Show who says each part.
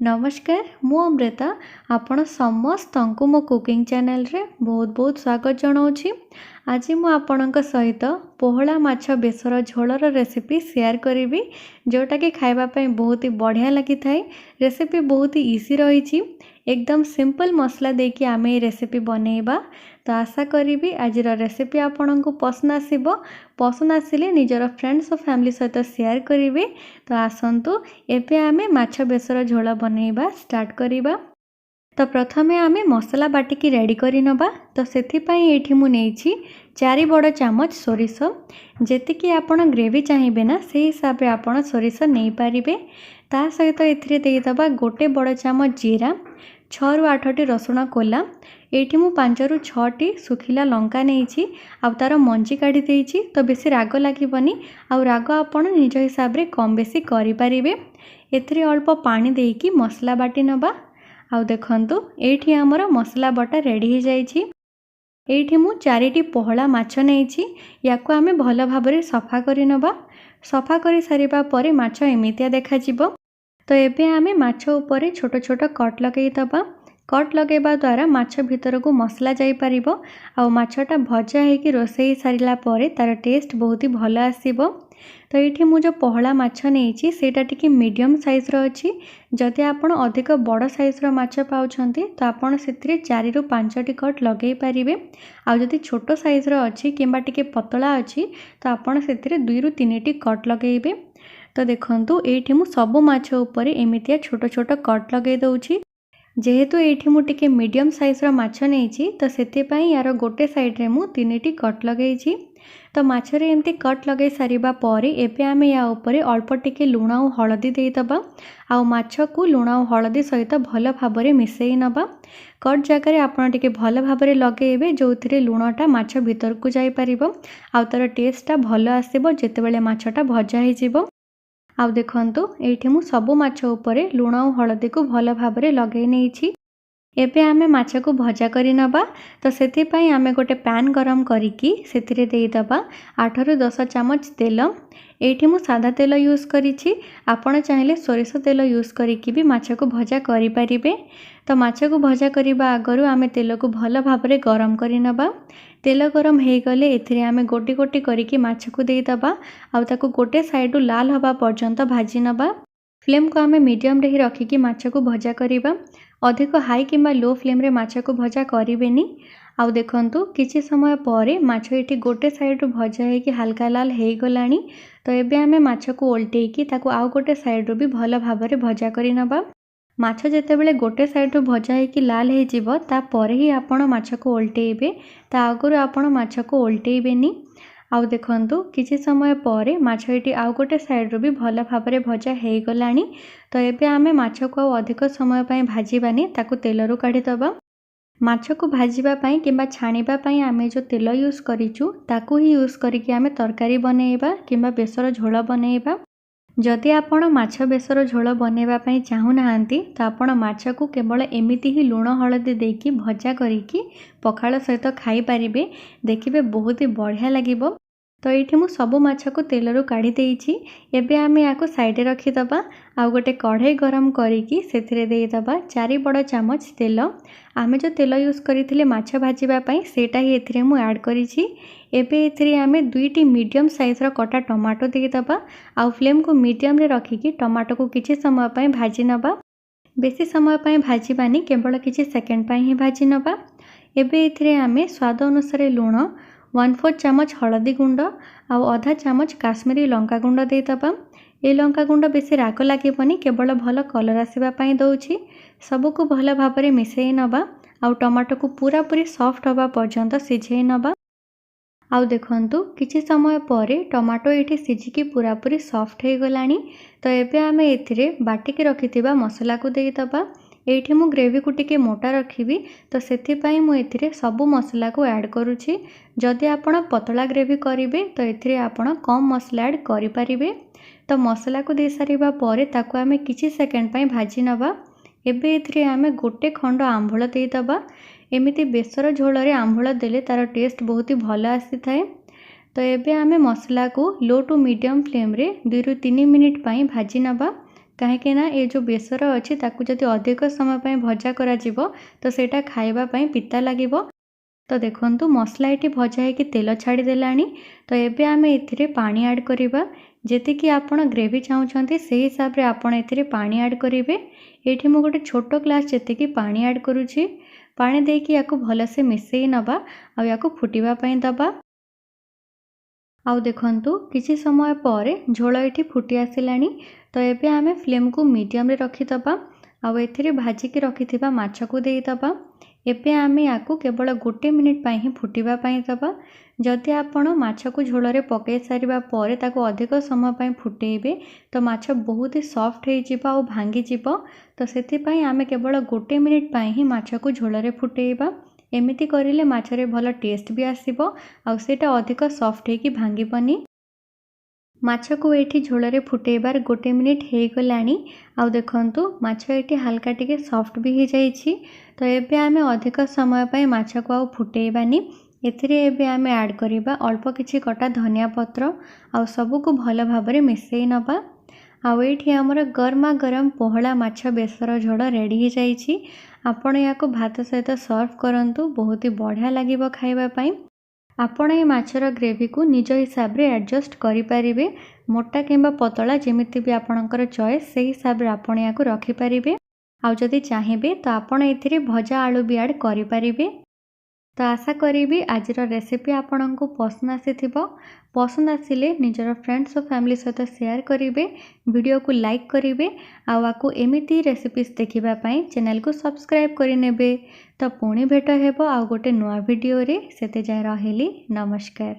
Speaker 1: नमस्कार मु अमृता आपण समस्त मो कुकिंग चैनल रे बहुत बहुत स्वागत जनाऊँगी। आज मु आपणक सहित पोहला माछ बेसर झोलर रेसिपी शेयर करी जोटा कि खाइबापी बहुत ही बढ़िया लगी थाए। रेसिपी बहुत ही इजी रही एकदम सिंपल मसला देकी आम ये रेसिपी बनैबा। तो आशा करी आज रेसिपी आपण को पसंद आसिले निजर फ्रेंड्स और फैमिली सहित शेयर करेंगे। तो आसतु एबे आमे माछ बेसर झोल बनैबा स्टार्ट करिबा। तो प्रथमे आमे मसला बाटिकी रेडी करि नबा। तो सेथिपाई एठी मु नेछि 4 बड़ चामच सोरिष। जेतिकी आपण ग्रेवी चाहिए ना से हिसाब रे आपण सोरिष नहीं पारिबे। ता सहित एथिरे देइदबा 1 बड़ चामच जीरा, 6 ରୁ 8ଟି रसुण कोला। एठी मु 5 ରୁ 6टी सुखिला लंका नेछि आ तार मंजी काढी देछि। तो बेसी राग लागबनी आ राग आपण निज हिसाब रे कम बेसी करि पारिबे। एथिरे अल्प पानी देकी मसला बाटी नबा। आ देखंतु एठी हमर मसला बटा रेडी हो जाइछि। एठी मु 4टी पोहला माछ नेछि। याको आमे भलो भाबरे सफा करि नबा। सफा करि सारिबा परे माछ एमितिया देखा जिवो। तो एबे आमे माछ ऊपर छोट छोट कट लगेई दबा। कट लगेबा द्वारा माछ भीतर को मसला जाई परिबो आ माछटा भजा हेकी रोसई सारिला परे तार टेस्ट बहुत ही भलो आसीबो। तो ये मु जो पहला माछ नहीं सेटा टिके मीडियम साइज रो अछि। जदि आपण अधिक बड़ साइज रो माछ पाउछंती तो आपण सेथिरे 4 ରୁ 5टी कट लगेई पारिबे। आ जदि छोट साइज रो अछि किंबा टिके पतला अछि तो आपण सेथिरे 2 ରୁ 3टी कट लगेइबे। तो देखंतु एठी मु सब माछ ऊपर एमितिया छोट छोट कट लगेई दउछि। जेहेतु एठी मु टिके मीडियम साइज रो माछ नेछि तो सेति पई यार गोटे साइड रे मु 3टी कट लगेइछि। तो माछरे एमती कट लगे सारिबा परे एबे आमे या ऊपर अल्प टिके लूण और हळदी देई दबा। आ माछ को लूण और हळदी सहित भलो भाबरे मिसेई नबा। कट जगह आपण टिके भलो भाबरे लगेइबे जोथिरे लूणटा माछ भीतर को जाई परिबो आ तार टेस्टटा भलो आसीबो जेतेबेले माछटा भजा हे जिवो। आ देखंतु एठी मु सब माछ ऊपर लूण और हळदी को भलो भाबरे लगेई नेछि। एबे आमे माछ को भजा करि नबा। तो सेति पई आमे गोटे पैन गरम करिकी सेतिरे देई दबा 8 ରୁ 10 चामच तेल। एठी मु सादा तेल यूज करिछि। आपण चाहिले सोरिष तेल यूज करिकी भी माछ को भजा करि परिबे। तो माछ को भजा करिबा आगरु आमे तेल को भलो भाबरे गरम करि नबा। तेल गरम हे गले एथिरे आमे गोटी गोटी करिकी माछ को देई दबा आ ताको गोटे साइड लाल हबा पर्यंत भाजी नबा। फ्लेम को आमे मीडियम रे ही रखिकी माछ को भजा करिबा। अधिक हाई किंबा लो फ्लेम रे माछ को भजा करिवेनी। आउ देखंतु किछि समय परे माछ एठी गोटे साइड भजा हे कि हल्का लाल हे गलानी। तो एबे आमे माछ को उल्टेकी ताको आउ गोटे साइड भी भलो भाबरे भजा करि नबा। माछ जेतेबेले गोटे साइड भजा हे कि लाल हे जिवो ता परे ही आपण माछ को उल्टेइबे। ता आगरु आपण माछ को उल्टेइबेनी। आउ देखंतु किछि समय परे माछ एठी आउ गोटे साइड भी भलो भाबरे भजा हे गलानी। तो एबे आमे माछ को अधिक समय पई भाजीबानी ताको तेलरु काढी दबा। माछ को भाजीबा पई किंबा छाणीबा पई आमे जो तेल यूज करिचु ताको ही यूज करिकि आमे तरकारी बनेइबा किंबा बेसर झोल बनेइबा। जदि आपण माछ बेसर झोल बनेइबा पई चाहू नाहंती तो आपण माछ को केवल एमिति ही लूण हळदी देकी भजा करिकि पखाळ सहित खाई पारिबे। देखिबे बहुत ही बढ़िया लागिबो। तो ये मु सब माछ को तेलरु काढ़ी देइछि। एबे आमे याको साइड रे रखी दबा। आ गोटे कढ़ाई गरम करिकि सेथिरे देई दबा 4 बड़ चामच तेल। आमे जो तेल यूज करिथिले माछ भाजीबा पई सेटा ही एथिरे मु ऐड करिछि। एबे एथिरे आमे 2टी मीडियम साइज रो कटा टमाटो देई दबा। आ फ्लेम को मीडियम रे रखिकि टमाटो को किछि समय पई भाजी नबा। बेसी समय पई भाजीबानी केवल किछि सेकंड पई ही भाजी नबा। एबे एथिरे आमे स्वाद अनुसार लूण 1/4 चामच हळदी गुंड आ आधा चामच काश्मीरी लंका गुंड दे दबा। ए लंका गुंड बेसी राग लागेबनी केवल भलो कलर आसीबा पई दउछि। सबको भलो भाबरे मिसेई नबा आ टमाटो को पूरा पूरी सॉफ्ट होबा पर्यंत सिझेई नबा। आ देखंतु किछि समय परे टमाटो एठी सिझिकी पूरा पूरी सॉफ्ट हे गलानी। तो एबे आमे एथिरे बाटिकी रखिथिबा मसला को देई दबा। एठी मु ग्रेवी को टिके मोटा रखिबी तो सेथि पई मु एथिरे सब मसला को ऐड करूछि। जदि आपण पतला ग्रेवी करिवे तो एथिरे आपण कम मसला ऐड करि परिबे। तो मसला को दे सारिबा परे ताको आमे किछि सेकंड पई भाजी नबा। एबे एथिरे आमे गोटे खंड आंबुळ देई दबा। एमिति बेसर झोल रे आंबुळ देले तार टेस्ट बहुत ही भलो आसी थाए। तो एबे आमे मसला को लो टू मीडियम फ्लेम रे 2 ରୁ 3 मिनिट पई भाजी नबा। कहीं ये जो बेसर अच्छी ताकू जदि अधिक समय पर भजा करा तो सेटा खाइबा पई पिता लागिबो। तो देखंतु मसला ये भजा होगी तेल छाड़देला। तो एबे आमे एथिरे पानी ऐड करिबा। जेति कि आपण ग्रेवी चाहूँगी से हिसाब रे आपण एथिरे पानी ऐड करेंगे। ये मु गोटे छोट ग्लास जेतिकी पानी ऐड करुँची। पानी देकी याकू भलसे मिसई नबा आ याकू फुटिबा पई दबा। आउ देखंतु किछि समय पर झोल ये फुटी आसिलानी। तो एबे आमे फ्लेम को मीडियम रे रखिदबा। आउ एथिरे भाजिकी रखिथिबा माछ को देइदबा। एबे आमे याकू केवल 1 मिनिट ही फुटिबा पई दबा। जदि आपण माछ को झोल रे पकई सारिबा पर ताको अधिक समय पई फुटेइबे तो माछ बहुत ही सॉफ्ट हो जिबा और भांगी जिबो। तो सेति पई आमे केवल 1 मिनिट ही माछ को झोल रे फुटेइबा। एमिति करिले माछरे भल टेस्ट भी आसीबो आ सेटा अधिक सॉफ्ट होकी भांगीबनी। माछ को एठी झोल रे फुटेबार 1 मिनिट हो गलानी। आउ देखंतु माछ एठी हल्का टिके सॉफ्ट भी हो जाइछि। तो एबे आमे अधिक समय पई माछ को आउ फुटेबानी। एथिरे एबे आमे ऐड करिबा अल्प किछि कटा धनिया पत्र आउ सबु को भल भाबरे मिसई नबा। आउ एठी हमर गरमा गरम पोहला माछ बेसर झोल रेडी हो जाइछि। आपण याको भात सहित सर्व करंतु बहुत ही बढ़िया लागिबो खाइबा पई। आपण ए माछर ग्रेवी को निज हिसाब रे एडजस्ट करि परिबे। मोटा किंबा पतला जेमिति भी आपणकर चॉइस से हिसाब रे आपण याको रखि परिबे। आउ जदि चाहिबे तो आपण एथिरे भजा आलू भी ऐड करि परिबे। तो आशा करी आज रेसिपी आपण को पसंद आसीथिबो। पसंद आसिले निजर फ्रेंड्स और फैमिली सहित शेयर करेंगे। वीडियो को लाइक करेंगे। आउ एमिती रेसिपीज देखिबा पई चैनल को सब्सक्राइब करिनेबे। तो पुणी भेट हेबो आउ गोटे नुआ वीडियो रे। सेते जाय रहिली नमस्कार।